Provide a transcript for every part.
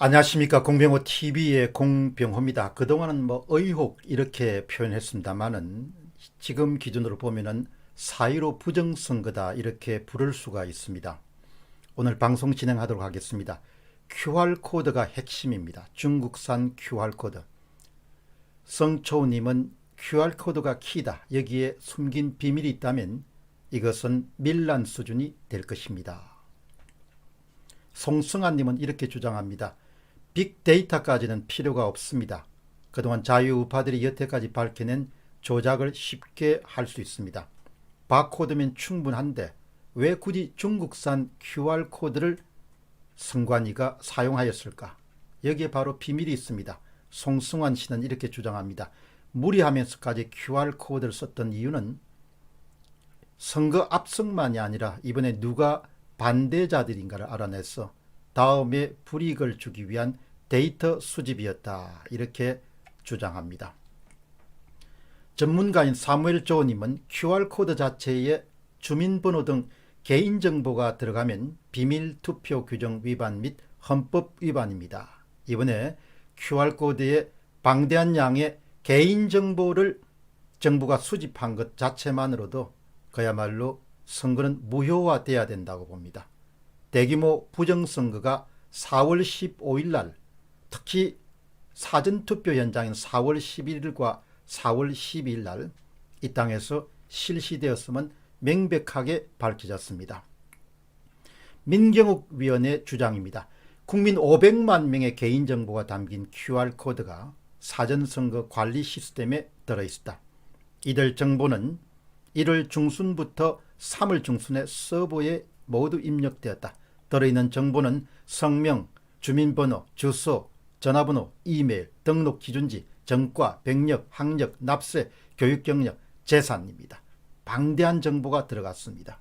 안녕하십니까. 공병호 TV의 공병호입니다. 그동안은 의혹 이렇게 표현했습니다만은 지금 기준으로 보면은 4.15 부정선거다 이렇게 부를 수가 있습니다. 오늘 방송 진행하도록 하겠습니다. QR코드가 핵심입니다. 중국산 QR코드. 성초우님은 QR코드가 키다. 여기에 숨긴 비밀이 있다면 이것은 밀란 수준이 될 것입니다. 송승환님은 이렇게 주장합니다. 빅데이터까지는 필요가 없습니다. 그동안 자유우파들이 여태까지 밝혀낸 조작을 쉽게 할 수 있습니다. 바코드면 충분한데 왜 굳이 중국산 QR코드를 선관위가 사용하였을까? 여기에 바로 비밀이 있습니다. 송승환 씨는 이렇게 주장합니다. 무리하면서까지 QR코드를 썼던 이유는 선거 압승만이 아니라 이번에 누가 반대자들인가를 알아내서 다음에 불이익을 주기 위한 데이터 수집이었다. 이렇게 주장합니다. 전문가인 사무엘 조님은 QR코드 자체에 주민번호 등 개인정보가 들어가면 비밀투표 규정 위반 및 헌법 위반입니다. 이번에 QR코드에 방대한 양의 개인정보를 정부가 수집한 것 자체만으로도 그야말로 선거는 무효화돼야 된다고 봅니다. 대규모 부정선거가 4월 15일 날 특히 사전투표 현장인 4월 11일과 4월 12일 날 이 땅에서 실시되었음은 명백하게 밝혀졌습니다. 민경욱 위원의 주장입니다. 국민 500만 명의 개인정보가 담긴 QR코드가 사전선거 관리 시스템에 들어있다. 이들 정보는 1월 중순부터 3월 중순에 서버에 모두 입력되었다. 들어있는 정보는 성명, 주민번호, 주소, 전화번호, 이메일, 등록 기준지, 전과, 병력, 학력, 납세, 교육 경력, 재산입니다. 방대한 정보가 들어갔습니다.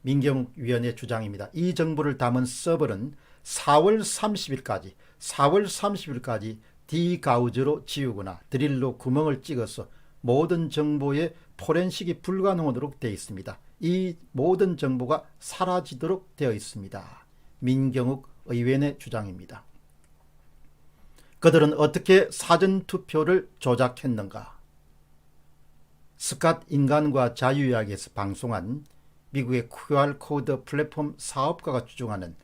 민경욱 위원의 주장입니다. 이 정보를 담은 서버는 4월 30일까지 디가우저로 지우거나 드릴로 구멍을 찍어서 모든 정보에 포렌식이 불가능하도록 되어 있습니다. 이 모든 정보가 사라지도록 되어 있습니다. 민경욱 의원의 주장입니다. 그들은 어떻게 사전투표를 조작했는가? 스캇 인간과 자유이야기에서 방송한 미국의 QR코드 플랫폼 사업가가 주장하는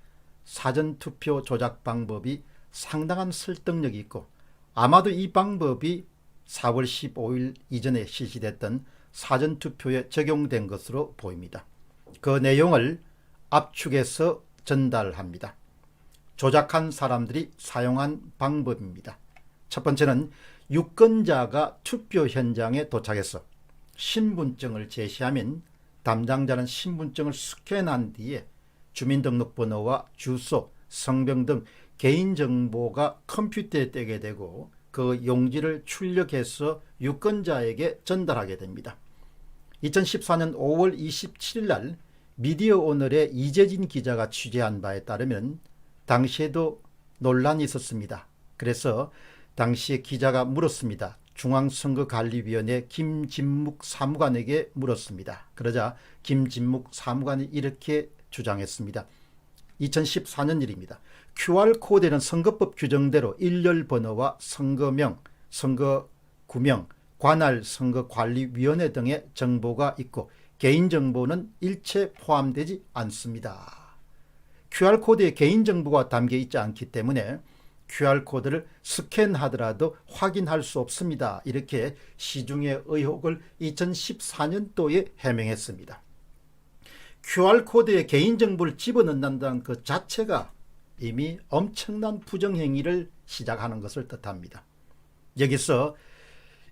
사전투표 조작 방법이 상당한 설득력이 있고 아마도 이 방법이 4월 15일 이전에 실시됐던 사전투표에 적용된 것으로 보입니다. 그 내용을 압축해서 전달합니다. 조작한 사람들이 사용한 방법입니다. 첫 번째는 유권자가 투표 현장에 도착해서 신분증을 제시하면 담당자는 신분증을 스캔한 뒤에 주민등록번호와 주소, 성병 등 개인정보가 컴퓨터에 떼게 되고 그 용지를 출력해서 유권자에게 전달하게 됩니다. 2014년 5월 27일 날 미디어오늘의 이재진 기자가 취재한 바에 따르면 당시에도 논란이 있었습니다. 그래서 당시에 기자가 물었습니다. 중앙선거관리위원회 김진묵 사무관에게 물었습니다. 그러자 김진묵 사무관이 이렇게 주장했습니다. 2014년 일입니다. QR코드에는 선거법 규정대로 일렬번호와 선거명, 선거구명, 관할 선거관리위원회 등의 정보가 있고 개인정보는 일체 포함되지 않습니다. QR코드에 개인정보가 담겨 있지 않기 때문에 QR코드를 스캔하더라도 확인할 수 없습니다. 이렇게 시중의 의혹을 2014년도에 해명했습니다. QR코드에 개인정보를 집어넣는다는 그 자체가 이미 엄청난 부정행위를 시작하는 것을 뜻합니다. 여기서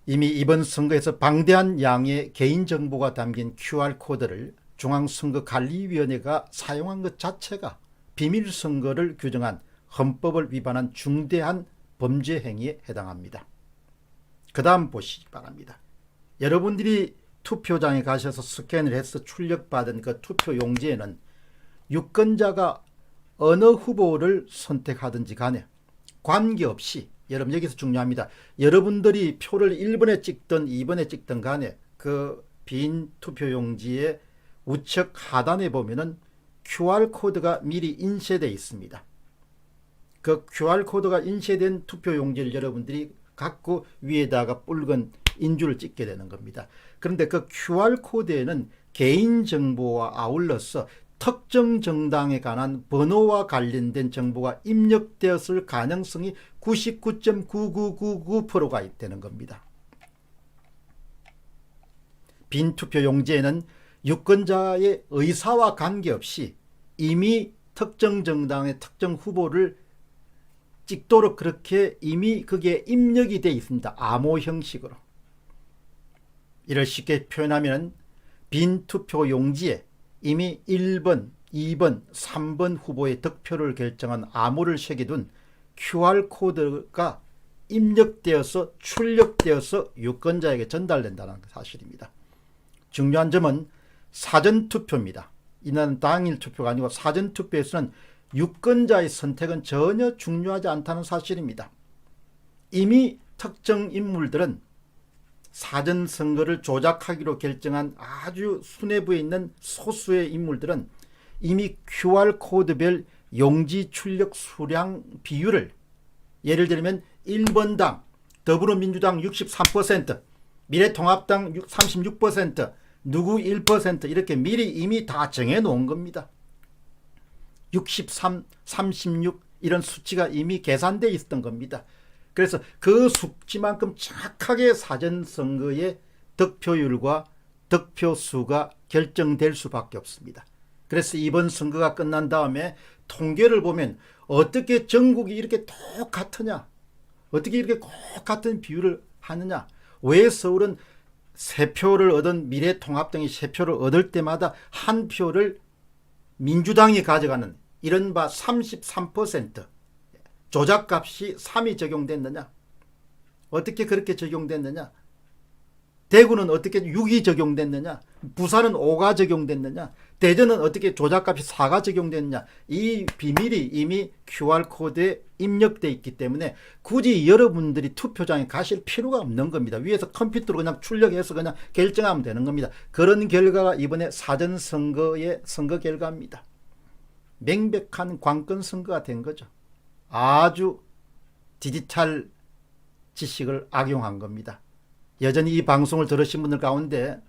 이미 이번 선거에서 방대한 양의 개인정보가 담긴 QR코드를 중앙선거관리위원회가 사용한 것 자체가 비밀선거를 규정한 헌법을 위반한 중대한 범죄 행위에 해당합니다. 그 다음 보시기 바랍니다. 여러분들이 투표장에 가셔서 스캔을 해서 출력받은 그 투표 용지에는 유권자가 어느 후보를 선택하든지 간에 관계없이, 여러분 여기서 중요합니다. 여러분들이 표를 1번에 찍든 2번에 찍든 간에 그 빈 투표용지의 우측 하단에 보면은 QR코드가 미리 인쇄되어 있습니다. 그 QR코드가 인쇄된 투표용지를 여러분들이 갖고 위에다가 붉은 인주를 찍게 되는 겁니다. 그런데 그 QR코드에는 개인정보와 아울러서 특정 정당에 관한 번호와 관련된 정보가 입력되었을 가능성이 99.9999%가 되는 겁니다. 빈 투표용지에는 유권자의 의사와 관계없이 이미 특정 정당의 특정 후보를 찍도록 그렇게 이미 그게 입력이 되어 있습니다. 암호 형식으로. 이를 쉽게 표현하면 빈 투표용지에 이미 1번, 2번, 3번 후보의 득표를 결정한 암호를 새겨둔 QR코드가 입력되어서 출력되어서 유권자에게 전달된다는 사실입니다. 중요한 점은 사전투표입니다. 이는 당일 투표가 아니고 사전투표에서는 유권자의 선택은 전혀 중요하지 않다는 사실입니다. 이미 특정 인물들은 사전선거를 조작하기로 결정한 아주 수뇌부에 있는 소수의 인물들은 이미 QR코드별 용지 출력 수량 비율을 예를 들면 1번당 더불어민주당 63%, 미래통합당 36%, 누구 1% 이렇게 미리 이미 다 정해놓은 겁니다. 63, 36 이런 수치가 이미 계산되어 있었던 겁니다. 그래서 그 수치만큼 정확하게 사전선거의 득표율과 득표수가 결정될 수밖에 없습니다. 그래서 이번 선거가 끝난 다음에 통계를 보면 어떻게 전국이 이렇게 똑같으냐, 어떻게 이렇게 똑같은 비율을 하느냐, 왜 서울은 3표를 얻은 미래통합당이 3표를 얻을 때마다 한 표를 민주당이 가져가는 이른바 33% 조작값이 3이 적용됐느냐, 어떻게 그렇게 적용됐느냐, 대구는 어떻게 6이 적용됐느냐, 부산은 5가 적용됐느냐, 대전은 어떻게 조작값이 4가 적용됐느냐, 이 비밀이 이미 QR코드에 입력되어 있기 때문에 굳이 여러분들이 투표장에 가실 필요가 없는 겁니다. 위에서 컴퓨터로 그냥 출력해서 그냥 결정하면 되는 겁니다. 그런 결과가 이번에 사전선거의 선거 결과입니다. 명백한 관건 선거가 된 거죠. 아주 디지털 지식을 악용한 겁니다. 여전히 이 방송을 들으신 분들 가운데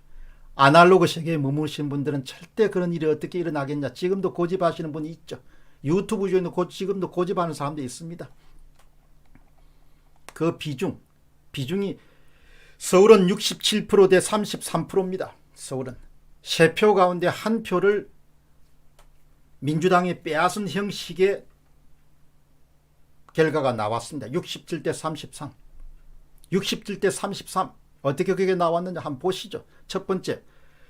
아날로그 세계에 머무르신 분들은 절대 그런 일이 어떻게 일어나겠냐, 지금도 고집하시는 분이 있죠. 유튜브 중에는 지금도 고집하는 사람도 있습니다. 그 비중이 서울은 67% 대 33%입니다. 서울은 3표 가운데 1표를 민주당이 빼앗은 형식의 결과가 나왔습니다. 67대 33. 67대 33. 어떻게 그게 나왔는지 한번 보시죠. 첫 번째,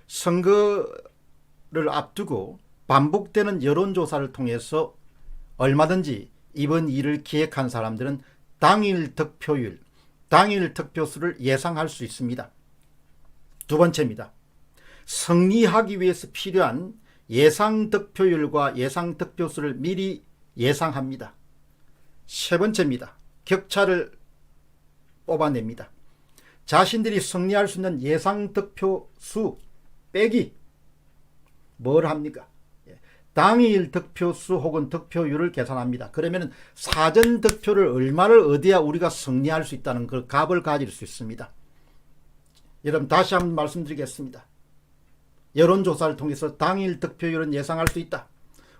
선거를 앞두고 반복되는 여론조사를 통해서 얼마든지 이번 일을 기획한 사람들은 당일 득표율, 당일 득표수를 예상할 수 있습니다. 두 번째입니다. 승리하기 위해서 필요한 예상 득표율과 예상 득표수를 미리 예상합니다. 세 번째입니다. 격차를 뽑아냅니다. 자신들이 승리할 수 있는 예상 득표수 빼기 뭘 합니까? 당일 득표수 혹은 득표율을 계산합니다. 그러면 사전 득표를 얼마를 얻어야 우리가 승리할 수 있다는 그 값을 가질 수 있습니다. 여러분 다시 한번 말씀드리겠습니다. 여론조사를 통해서 당일 득표율은 예상할 수 있다.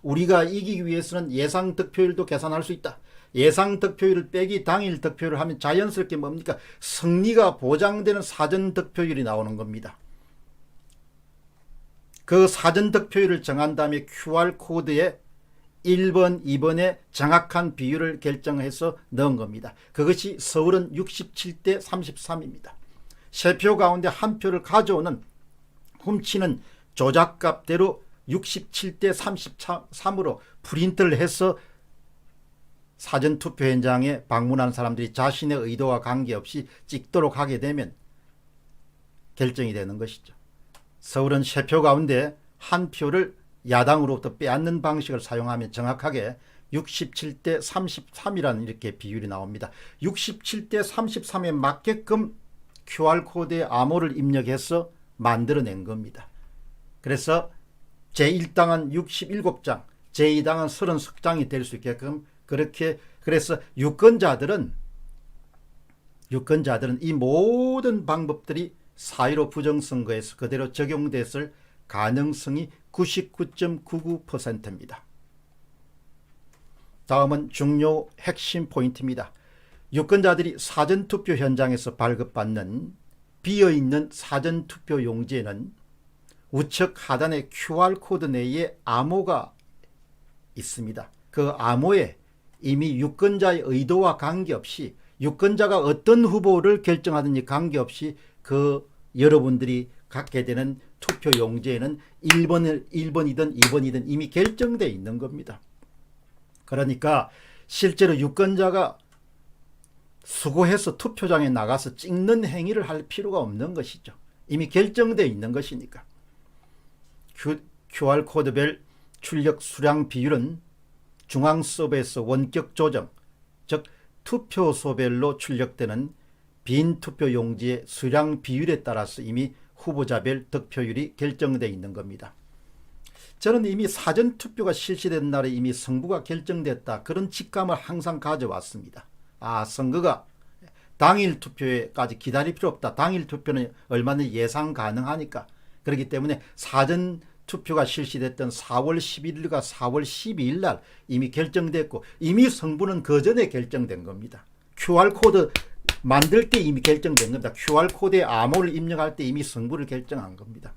우리가 이기기 위해서는 예상 득표율도 계산할 수 있다. 예상 득표율을 빼기 당일 득표율을 하면 자연스럽게 뭡니까? 승리가 보장되는 사전 득표율이 나오는 겁니다. 그 사전 득표율을 정한 다음에 QR코드에 1번, 2번의 정확한 비율을 결정해서 넣은 겁니다. 그것이 서울은 67대 33입니다. 3표 가운데 1표를 가져오는 훔치는 조작값대로 67대 33으로 프린트를 해서 사전투표 현장에 방문한 사람들이 자신의 의도와 관계없이 찍도록 하게 되면 결정이 되는 것이죠. 서울은 3표 가운데 1표를 야당으로부터 빼앗는 방식을 사용하면 정확하게 67대 33이라는 이렇게 비율이 나옵니다. 67대 33에 맞게끔 QR코드에 암호를 입력해서 만들어낸 겁니다. 그래서 제1당은 67장, 제2당은 30장이 될 수 있게끔 그렇게 그래서 유권자들은 이 모든 방법들이 4.15 부정선거에서 그대로 적용됐을 가능성이 99.99%입니다. 다음은 중요 핵심 포인트입니다. 유권자들이 사전투표 현장에서 발급받는 비어있는 사전투표 용지에는 우측 하단의 QR코드 내에 암호가 있습니다. 그 암호에 이미 유권자의 의도와 관계없이, 유권자가 어떤 후보를 결정하든지 관계없이 그 여러분들이 갖게 되는 투표 용지에는 1번이든 2번이든 이미 결정되어 있는 겁니다. 그러니까 실제로 유권자가 수고해서 투표장에 나가서 찍는 행위를 할 필요가 없는 것이죠. 이미 결정되어 있는 것이니까. QR코드별 출력 수량 비율은 중앙 서버에서 원격 조정, 즉 투표소별로 출력되는 빈 투표 용지의 수량 비율에 따라서 이미 후보자별 득표율이 결정되어 있는 겁니다. 저는 이미 사전투표가 실시된 날에 이미 승부가 결정됐다, 그런 직감을 항상 가져왔습니다. 선거가 당일 투표에까지 기다릴 필요 없다. 당일 투표는 얼마든지 예상 가능하니까. 그렇기 때문에 사전투표가 실시됐던 4월 11일과 4월 12일 날 이미 결정됐고, 이미 승부는 그 전에 결정된 겁니다. QR코드 만들 때 이미 결정된 겁니다. QR코드에 암호를 입력할 때 이미 승부를 결정한 겁니다.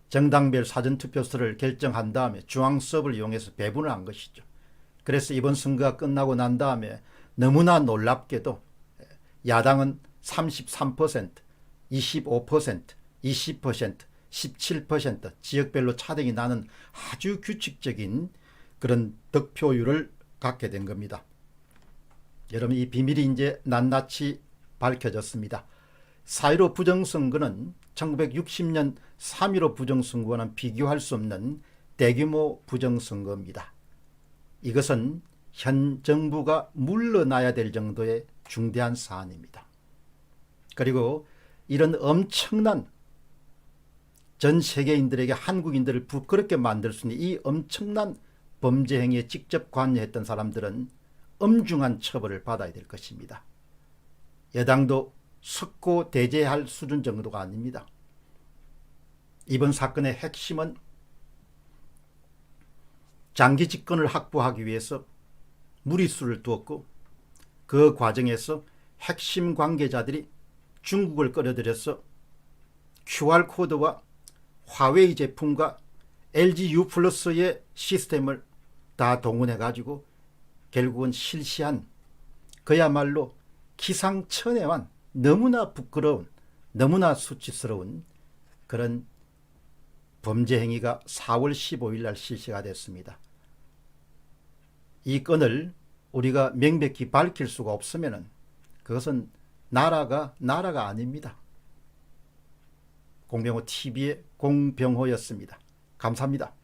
정당별 사전투표수를 결정한 다음에 중앙 서버를 이용해서 배분을 한 것이죠. 그래서 이번 선거가 끝나고 난 다음에 너무나 놀랍게도 야당은 33%, 25%, 20%, 17% 지역별로 차등이 나는 아주 규칙적인 그런 득표율을 갖게 된 겁니다. 여러분, 이 비밀이 이제 낱낱이 밝혀졌습니다. 4.15 부정선거는 1960년 3.15 부정선거와는 비교할 수 없는 대규모 부정선거입니다. 이것은 현 정부가 물러나야 될 정도의 중대한 사안입니다. 그리고 이런 엄청난, 전 세계인들에게 한국인들을 부끄럽게 만들 수 있는 이 엄청난 범죄 행위에 직접 관여했던 사람들은 엄중한 처벌을 받아야 될 것입니다. 여당도 석고대죄할 수준 정도가 아닙니다. 이번 사건의 핵심은 장기 집권을 확보하기 위해서 무리수를 두었고, 그 과정에서 핵심 관계자들이 중국을 끌어들여서 QR코드와 화웨이 제품과 LG U+의 시스템을 다 동원해 가지고 결국은 실시한, 그야말로 기상천외한, 너무나 부끄러운, 너무나 수치스러운 그런 범죄 행위가 4월 15일 날 실시가 됐습니다. 이 건을 우리가 명백히 밝힐 수가 없으면 그것은 나라가 아닙니다. 공병호 TV의 공병호였습니다. 감사합니다.